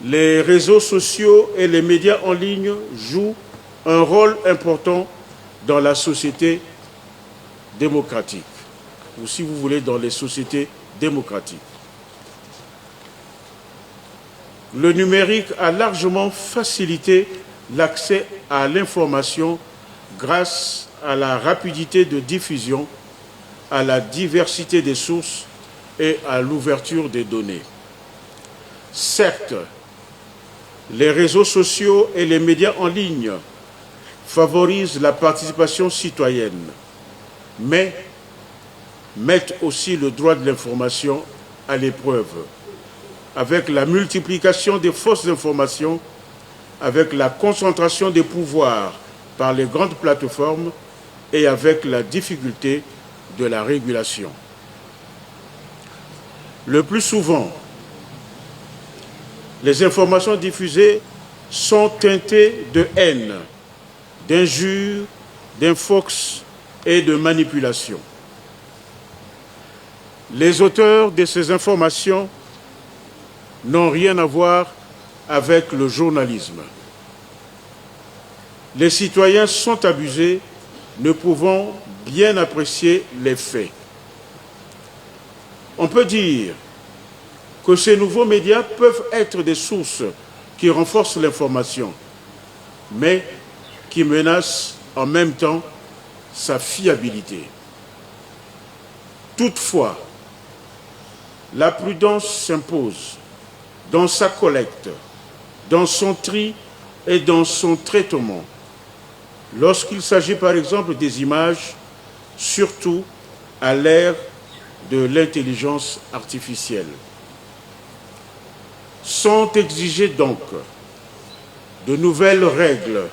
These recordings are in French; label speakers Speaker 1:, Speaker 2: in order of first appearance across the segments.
Speaker 1: les réseaux sociaux et les médias en ligne jouent un rôle important dans la société démocratique, ou si vous voulez, dans les sociétés démocratiques. Le numérique a largement facilité l'accès à l'information grâce à la rapidité de diffusion, à la diversité des sources et à l'ouverture des données. Certes, les réseaux sociaux et les médias en ligne favorisent la participation citoyenne, mais mettent aussi le droit de l'information à l'épreuve, avec la multiplication des fausses informations, avec la concentration des pouvoirs par les grandes plateformes et avec la difficulté de la régulation. Le plus souvent, les informations diffusées sont teintées de haine, d'injures, d'infox et de manipulation. Les auteurs de ces informations n'ont rien à voir avec le journalisme. Les citoyens sont abusés, ne pouvant bien apprécier les faits. On peut dire que ces nouveaux médias peuvent être des sources qui renforcent l'information, mais qui menacent en même temps sa fiabilité. Toutefois, la prudence s'impose dans sa collecte, dans son tri et dans son traitement. Lorsqu'il s'agit par exemple des images, surtout à l'ère de l'intelligence artificielle. Sont exigées donc de nouvelles règles,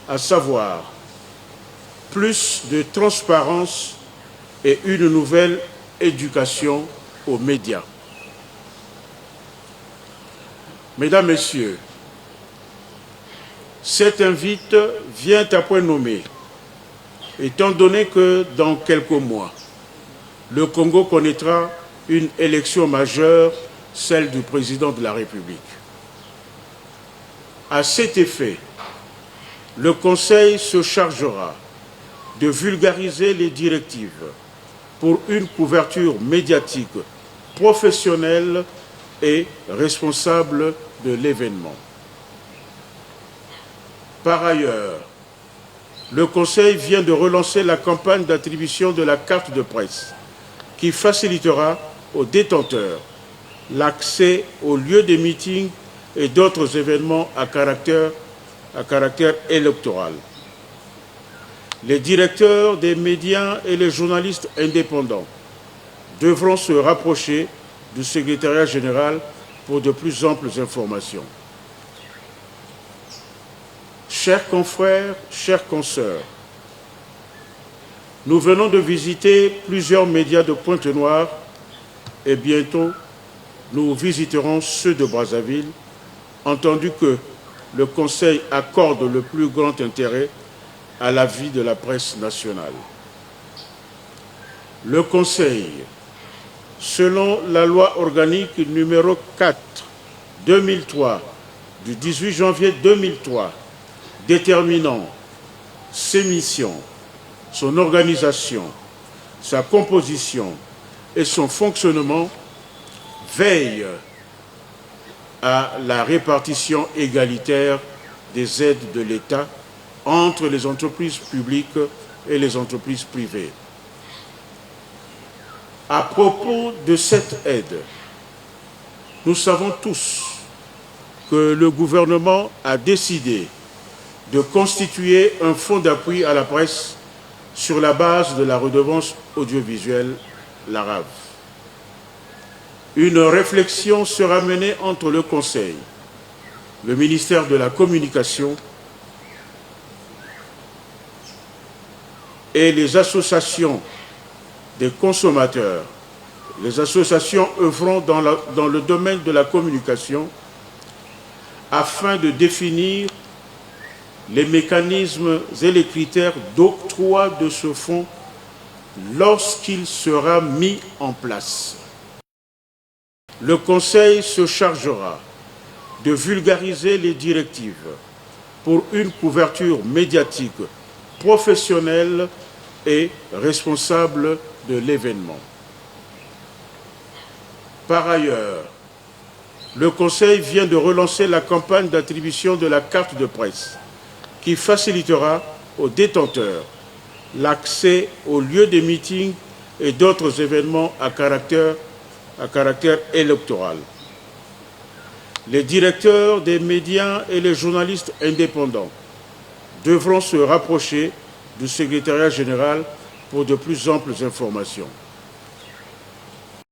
Speaker 1: à savoir plus de transparence et une nouvelle éducation aux médias. Mesdames, Messieurs, cette invite vient à point nommé, étant donné que dans quelques mois, le Congo connaîtra une élection majeure, celle du président de la République. À cet effet, le Conseil se chargera de vulgariser les directives pour une couverture médiatique professionnelle et responsable de l'événement. Par ailleurs, le Conseil vient de relancer la campagne d'attribution de la carte de presse qui facilitera aux détenteurs l'accès aux lieux des meetings et d'autres événements à caractère électoral. Les directeurs des médias et les journalistes indépendants devront se rapprocher du secrétariat général pour de plus amples informations. Chers confrères, chères consoeurs, nous venons de visiter plusieurs médias de Pointe-Noire et bientôt nous visiterons ceux de Brazzaville, entendu que le Conseil accorde le plus grand intérêt à la vie de la presse nationale. Le Conseil, selon la loi organique numéro 4/2003 du 18 janvier 2003, déterminant ses missions, son organisation, sa composition et son fonctionnement, veille à la répartition égalitaire des aides de l'État entre les entreprises publiques et les entreprises privées. À propos de cette aide, nous savons tous que le gouvernement a décidé de constituer un fonds d'appui à la presse sur la base de la redevance audiovisuelle, la RAV. Une réflexion sera menée entre le Conseil, le ministère de la Communication et les associations des consommateurs, les associations œuvrant dans le domaine de la communication, afin de définir les mécanismes et les critères d'octroi de ce fonds lorsqu'il sera mis en place. Le Conseil se chargera de vulgariser les directives pour une couverture médiatique professionnelle et responsable de l'événement. Par ailleurs, le Conseil vient de relancer la campagne d'attribution de la carte de presse qui facilitera aux détenteurs l'accès aux lieux des meetings et d'autres événements à caractère électoral. Les directeurs des médias et les journalistes indépendants devront se rapprocher du secrétariat général pour de plus amples informations.